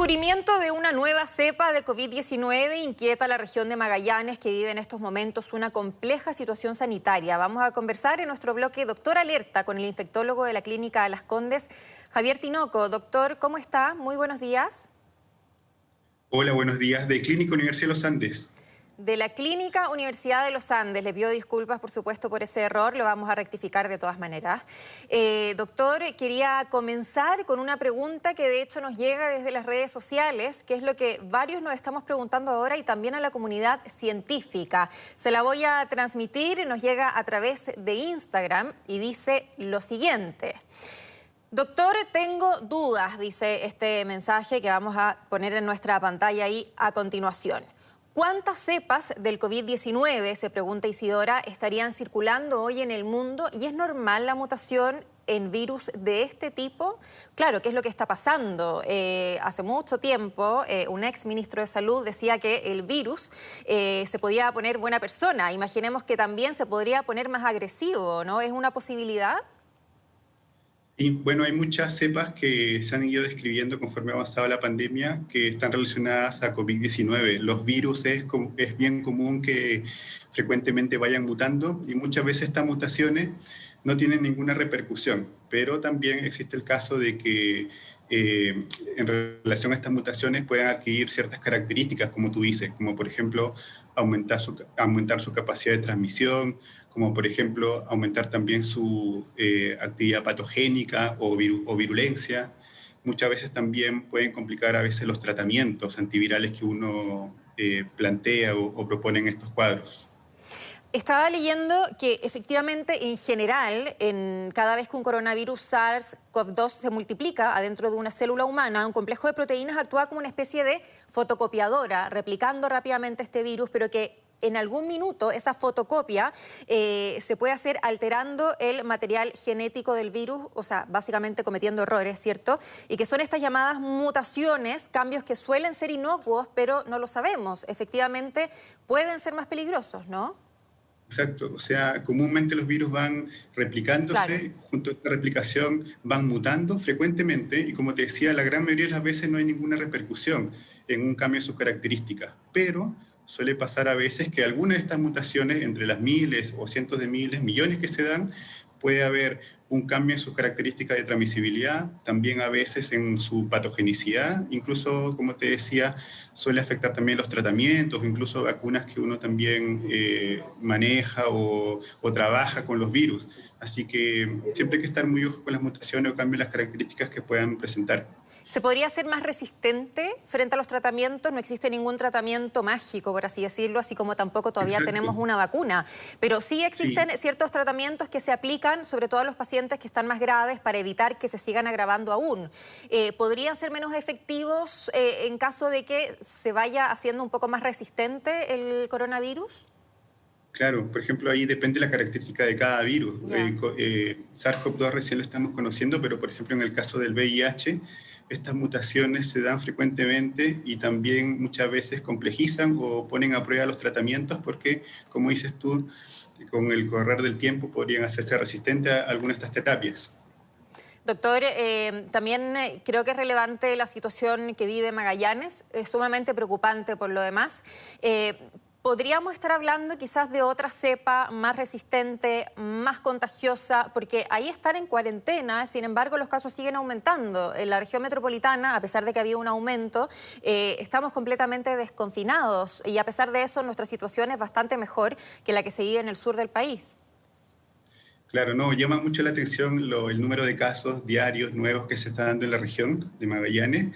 descubrimiento de una nueva cepa de COVID-19 inquieta a la región de Magallanes, que vive en estos momentos una compleja situación sanitaria. Vamos a conversar en nuestro bloque Doctor Alerta con el infectólogo de la Clínica Las Condes, Javier Tinoco. Doctor, ¿cómo está? Muy buenos días. Hola, buenos días. De Clínica Universidad de los Andes. De la Clínica Universidad de los Andes. Le pido disculpas, por supuesto, por ese error. Lo vamos a rectificar de todas maneras. Doctor, quería comenzar con una pregunta que de hecho nos llega desde las redes sociales, que es lo que varios nos estamos preguntando ahora y también a la comunidad científica. Se la voy a transmitir, nos llega a través de Instagram y dice lo siguiente. Doctor, tengo dudas, dice este mensaje que vamos a poner en nuestra pantalla ahí a continuación. ¿Cuántas cepas del COVID-19, se pregunta Isidora, estarían circulando hoy en el mundo? ¿Y es normal la mutación en virus de este tipo? Claro, ¿qué es lo que está pasando? Hace mucho tiempo, un ex ministro de Salud decía que el virus se podía poner buena persona. Imaginemos que también se podría poner más agresivo, ¿no? ¿Es una posibilidad? Y bueno, hay muchas cepas que se han ido describiendo conforme ha avanzado la pandemia que están relacionadas a COVID-19. Los virus es bien común que frecuentemente vayan mutando y muchas veces estas mutaciones no tienen ninguna repercusión, pero también existe el caso de que en relación a estas mutaciones puedan adquirir ciertas características, como tú dices, como por ejemplo aumentar su capacidad de transmisión, como por ejemplo aumentar también su actividad patogénica o virulencia. Muchas veces también pueden complicar a veces los tratamientos antivirales que uno plantea o propone en estos cuadros. Estaba leyendo que efectivamente en general, cada vez que un coronavirus SARS-CoV-2 se multiplica adentro de una célula humana, un complejo de proteínas actúa como una especie de fotocopiadora, replicando rápidamente este virus, pero que en algún minuto esa fotocopia se puede hacer alterando el material genético del virus, o sea, básicamente cometiendo errores, ¿cierto? Y que son estas llamadas mutaciones, cambios que suelen ser inocuos, pero no lo sabemos. Efectivamente, pueden ser más peligrosos, ¿no? Exacto, o sea, comúnmente los virus van replicándose, Claro. junto a esta replicación van mutando frecuentemente y como te decía, la gran mayoría de las veces no hay ninguna repercusión en un cambio de sus características, pero suele pasar a veces que algunas de estas mutaciones, entre las miles o cientos de miles, millones que se dan, puede haber un cambio en sus características de transmisibilidad, también a veces en su patogenicidad, incluso, como te decía, suele afectar también los tratamientos, incluso vacunas que uno también maneja o trabaja con los virus. Así que siempre hay que estar muy ojo con las mutaciones o cambios en las características que puedan presentar. ¿Se podría ser más resistente frente a los tratamientos? No existe ningún tratamiento mágico, por así decirlo, así como tampoco todavía tenemos Exacto. una vacuna. Pero sí existen Sí. ciertos tratamientos que se aplican, sobre todo a los pacientes que están más graves, para evitar que se sigan agravando aún. ¿Podrían ser menos efectivos en caso de que se vaya haciendo un poco más resistente el coronavirus? Claro, por ejemplo, ahí depende la característica de cada virus. Ya. SARS-CoV-2 recién lo estamos conociendo, pero por ejemplo en el caso del VIH, estas mutaciones se dan frecuentemente y también muchas veces complejizan o ponen a prueba los tratamientos porque, como dices tú, con el correr del tiempo podrían hacerse resistentes a algunas de estas terapias. Doctor, también creo que es relevante la situación que vive Magallanes, es sumamente preocupante por lo demás. ¿Podríamos estar hablando quizás de otra cepa más resistente, más contagiosa? Porque ahí están en cuarentena, sin embargo los casos siguen aumentando. En la región metropolitana, a pesar de que había un aumento, estamos completamente desconfinados y a pesar de eso nuestra situación es bastante mejor que la que se vive en el sur del país. Claro, no, llama mucho la atención el número de casos diarios nuevos que se está dando en la región de Magallanes.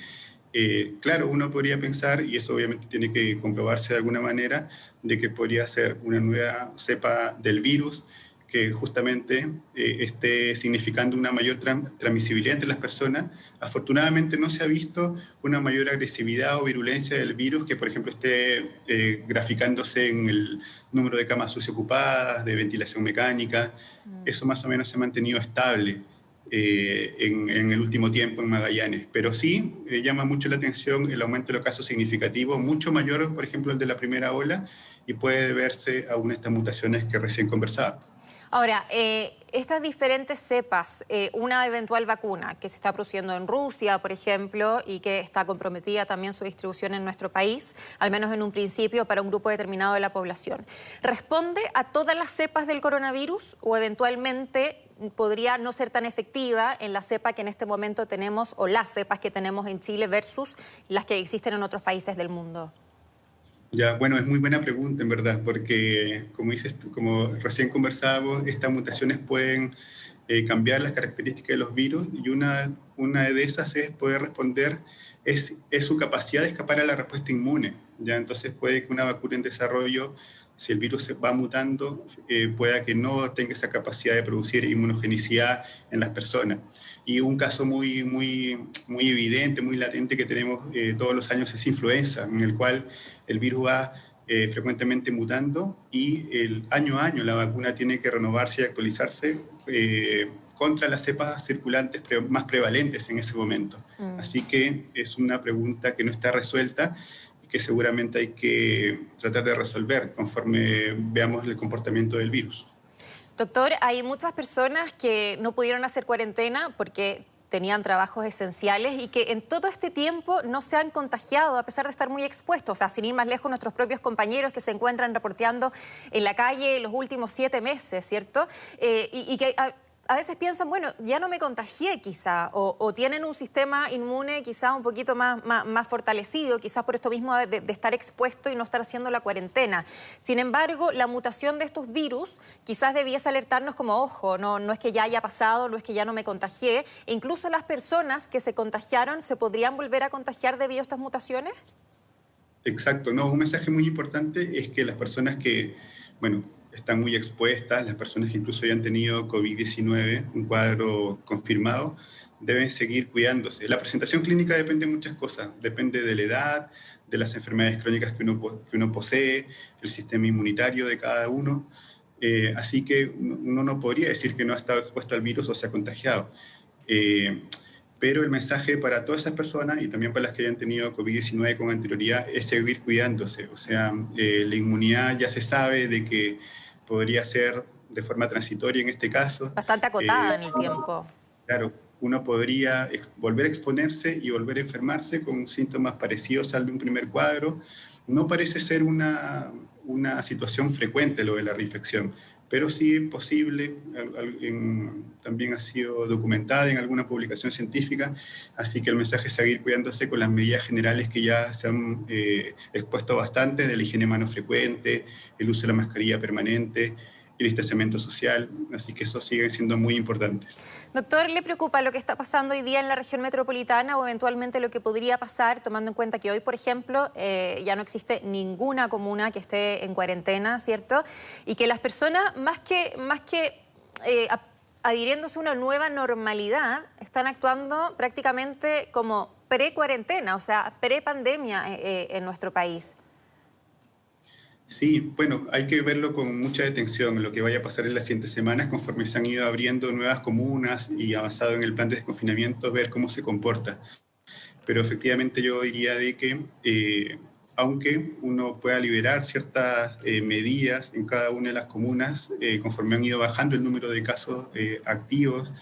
Claro, uno podría pensar, y eso obviamente tiene que comprobarse de alguna manera, de que podría ser una nueva cepa del virus que justamente esté significando una mayor transmisibilidad entre las personas. Afortunadamente no se ha visto una mayor agresividad o virulencia del virus que, por ejemplo, esté graficándose en el número de camas UCI ocupadas, de ventilación mecánica. Eso más o menos se ha mantenido estable en el último tiempo en Magallanes. Pero sí llama mucho la atención el aumento de los casos significativos, mucho mayor, por ejemplo, el de la primera ola, y puede deberse a una de estas mutaciones que recién conversaba. Ahora, estas diferentes cepas, una eventual vacuna que se está produciendo en Rusia, por ejemplo, y que está comprometida también su distribución en nuestro país, al menos en un principio para un grupo determinado de la población, ¿responde a todas las cepas del coronavirus o eventualmente podría no ser tan efectiva en la cepa que en este momento tenemos o las cepas que tenemos en Chile versus las que existen en otros países del mundo? Ya, bueno, es muy buena pregunta en verdad, porque como dices tú, como recién conversábamos, estas mutaciones pueden cambiar las características de los virus y una de esas es poder responder, es su capacidad de escapar a la respuesta inmune. ¿Ya? Entonces puede que una vacuna en desarrollo, si el virus se va mutando, pueda que no tenga esa capacidad de producir inmunogenicidad en las personas. Y un caso muy evidente, muy latente que tenemos todos los años es influenza, en el cual el virus va frecuentemente mutando y año a año la vacuna tiene que renovarse y actualizarse contra las cepas circulantes más prevalentes en ese momento. Así que es una pregunta que no está resuelta y que seguramente hay que tratar de resolver conforme veamos el comportamiento del virus. Doctor, hay muchas personas que no pudieron hacer cuarentena porque tenían trabajos esenciales y que en todo este tiempo no se han contagiado a pesar de estar muy expuestos. O sea, sin ir más lejos, nuestros propios compañeros que se encuentran reporteando en la calle los últimos 7 meses, ¿cierto? Y que a veces piensan, bueno, ya no me contagié quizá, o tienen un sistema inmune quizá un poquito más fortalecido, quizás por esto mismo de estar expuesto y no estar haciendo la cuarentena. Sin embargo, la mutación de estos virus quizás debiese alertarnos como, ojo, no es que ya haya pasado, no es que ya no me contagié, e incluso las personas que se contagiaron, ¿se podrían volver a contagiar debido a estas mutaciones? Exacto, no, un mensaje muy importante es que las personas que, bueno, están muy expuestas, las personas que incluso ya han tenido COVID-19, un cuadro confirmado, deben seguir cuidándose. La presentación clínica depende de muchas cosas, depende de la edad, de las enfermedades crónicas que uno posee, el sistema inmunitario de cada uno, así que uno no podría decir que no ha estado expuesto al virus o se ha contagiado. Pero el mensaje para todas esas personas y también para las que hayan tenido COVID-19 con anterioridad es seguir cuidándose. O sea, la inmunidad ya se sabe de que podría ser de forma transitoria en este caso. Bastante acotada en el tiempo. Claro, uno podría volver a exponerse y volver a enfermarse con síntomas parecidos al de un primer cuadro. No parece ser una situación frecuente lo de la reinfección, pero sí es posible, también ha sido documentada en alguna publicación científica, así que el mensaje es seguir cuidándose con las medidas generales que ya se han expuesto bastante, de la higiene de manos frecuente, el uso de la mascarilla permanente, el distanciamiento social, así que eso sigue siendo muy importante. Doctor, ¿le preocupa lo que está pasando hoy día en la región metropolitana o eventualmente lo que podría pasar, tomando en cuenta que hoy, por ejemplo, ya no existe ninguna comuna que esté en cuarentena, ¿cierto? Y que las personas, más que adhiriéndose a una nueva normalidad, están actuando prácticamente como pre-cuarentena, o sea, pre-pandemia en nuestro país. Sí, bueno, hay que verlo con mucha detención, lo que vaya a pasar en las siguientes semanas conforme se han ido abriendo nuevas comunas y avanzado en el plan de desconfinamiento, ver cómo se comporta. Pero efectivamente yo diría de que aunque uno pueda liberar ciertas medidas en cada una de las comunas, conforme han ido bajando el número de casos activos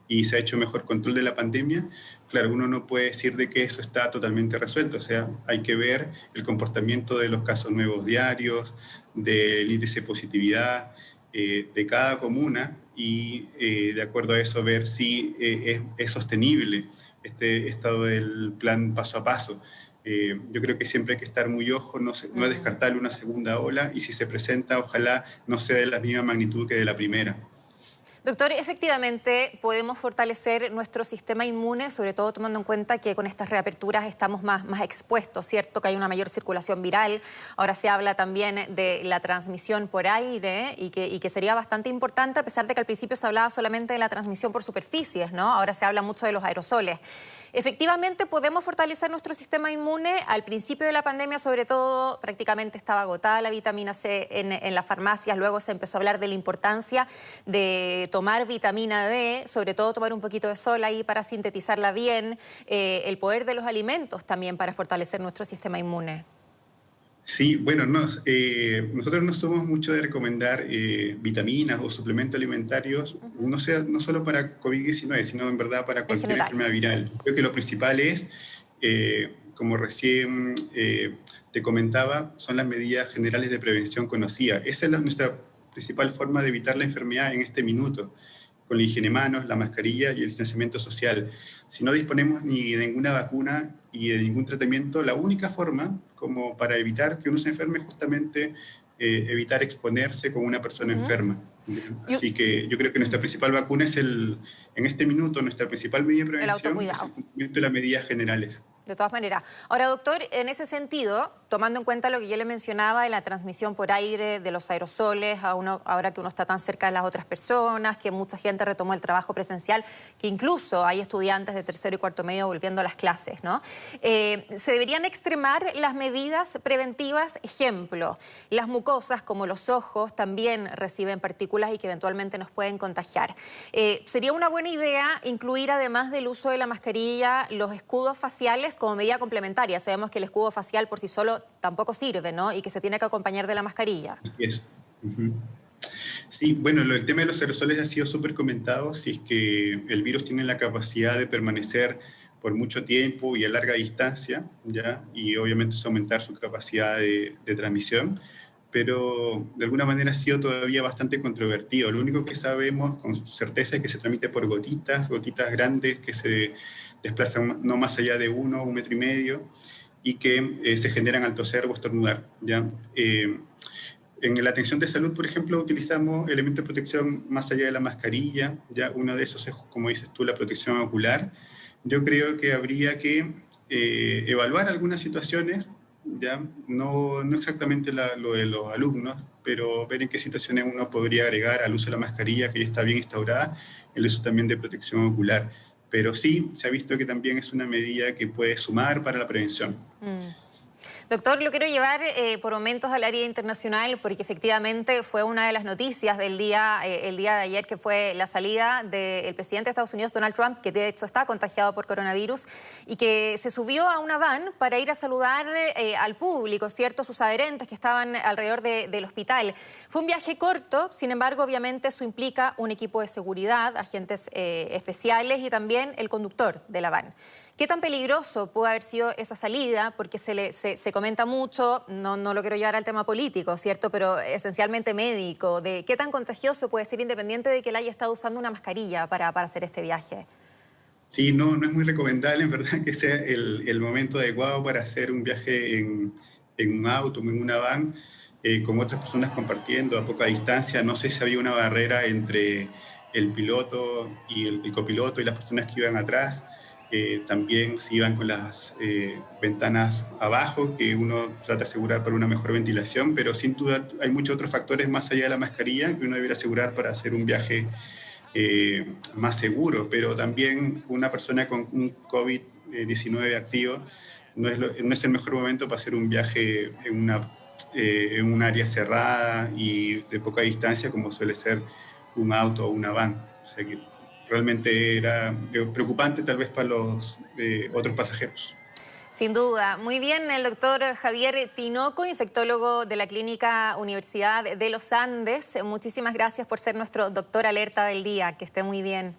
y se ha hecho mejor control de la pandemia, claro, uno no puede decir de que eso está totalmente resuelto, o sea, hay que ver el comportamiento de los casos nuevos diarios, del índice de positividad de cada comuna y de acuerdo a eso ver si es sostenible este estado del plan paso a paso. Yo creo que siempre hay que estar muy ojo, no es descartable una segunda ola y si se presenta, ojalá no sea de la misma magnitud que de la primera. Doctor, efectivamente podemos fortalecer nuestro sistema inmune, sobre todo tomando en cuenta que con estas reaperturas estamos más expuestos, ¿cierto? Que hay una mayor circulación viral. Ahora se habla también de la transmisión por aire y que sería bastante importante, a pesar de que al principio se hablaba solamente de la transmisión por superficies, ¿no? Ahora se habla mucho de los aerosoles. Efectivamente, podemos fortalecer nuestro sistema inmune. Al principio de la pandemia, sobre todo, prácticamente estaba agotada la vitamina C en las farmacias. Luego se empezó a hablar de la importancia de tomar vitamina D, sobre todo tomar un poquito de sol ahí para sintetizarla bien. El poder de los alimentos también para fortalecer nuestro sistema inmune. Sí, bueno, no, nosotros no somos mucho de recomendar vitaminas o suplementos alimentarios, no solo para COVID-19, sino en verdad para En cualquier general. enfermedad viral. Creo que lo principal es, como recién te comentaba, son las medidas generales de prevención conocidas. Esa es nuestra principal forma de evitar la enfermedad en este minuto, con la higiene de manos, la mascarilla y el distanciamiento social. Si no disponemos ni de ninguna vacuna y de ningún tratamiento, la única forma como para evitar que uno se enferme es justamente evitar exponerse con una persona Ujú. enferma. Y Así que yo creo que nuestra principal vacuna en este minuto, nuestra principal medida de el prevención es el autocuidado. cumplimiento de las medidas generales. De todas maneras. Ahora, doctor, en ese sentido, tomando en cuenta lo que yo le mencionaba de la transmisión por aire, de los aerosoles, ahora que uno está tan cerca de las otras personas, que mucha gente retomó el trabajo presencial, que incluso hay estudiantes de tercero y cuarto medio volviendo a las clases, ¿no? Se deberían extremar las medidas preventivas. Ejemplo, las mucosas, como los ojos, también reciben partículas y que eventualmente nos pueden contagiar. Sería una buena idea incluir, además del uso de la mascarilla, los escudos faciales como medida complementaria. Sabemos que el escudo facial por sí solo tampoco sirve, ¿no? Y que se tiene que acompañar de la mascarilla. Así es. Ujú. Sí, bueno, el tema de los aerosoles ha sido súper comentado. Si es que el virus tiene la capacidad de permanecer por mucho tiempo y a larga distancia, ¿ya? Y obviamente es aumentar su capacidad de transmisión, pero de alguna manera ha sido todavía bastante controvertido. Lo único que sabemos con certeza es que se transmite por gotitas, gotitas grandes que se desplazan no más allá de 1 o 1,5 metros y que se generan al toser o estornudar, ¿ya? En la atención de salud, por ejemplo, utilizamos elementos de protección más allá de la mascarilla. Ya uno de esos es, como dices tú, la protección ocular. Yo creo que habría que evaluar algunas situaciones, ya no exactamente lo de los alumnos, pero ver en qué situaciones uno podría agregar al uso de la mascarilla, que ya está bien instaurada, el uso también de protección ocular. Pero sí, se ha visto que también es una medida que puede sumar para la prevención. Mm. Doctor, lo quiero llevar por momentos al área internacional porque efectivamente fue una de las noticias del día, el día de ayer, que fue la salida del presidente de Estados Unidos, Donald Trump, que de hecho está contagiado por coronavirus y que se subió a una van para ir a saludar al público, ¿cierto? Sus adherentes que estaban alrededor del hospital. Fue un viaje corto, sin embargo, obviamente eso implica un equipo de seguridad, agentes especiales y también el conductor de la van. ¿Qué tan peligroso pudo haber sido esa salida? Porque se comenta mucho, no lo quiero llevar al tema político, ¿cierto? Pero esencialmente médico, de qué tan contagioso puede ser independiente de que él haya estado usando una mascarilla para hacer este viaje. Sí, no es muy recomendable, en verdad, que sea el momento adecuado para hacer un viaje en un auto, en una van, con otras personas compartiendo a poca distancia. No sé si había una barrera entre el piloto y el copiloto y las personas que iban atrás. También si iban con las ventanas abajo, que uno trata de asegurar para una mejor ventilación, pero sin duda hay muchos otros factores más allá de la mascarilla que uno debería asegurar para hacer un viaje más seguro, pero también una persona con un COVID-19 activo no es el mejor momento para hacer un viaje en un área cerrada y de poca distancia como suele ser un auto o una van. O sea que realmente era preocupante tal vez para los otros pasajeros. Sin duda. Muy bien, el doctor Javier Tinoco, infectólogo de la Clínica Universidad de los Andes. Muchísimas gracias por ser nuestro doctor alerta del día. Que esté muy bien.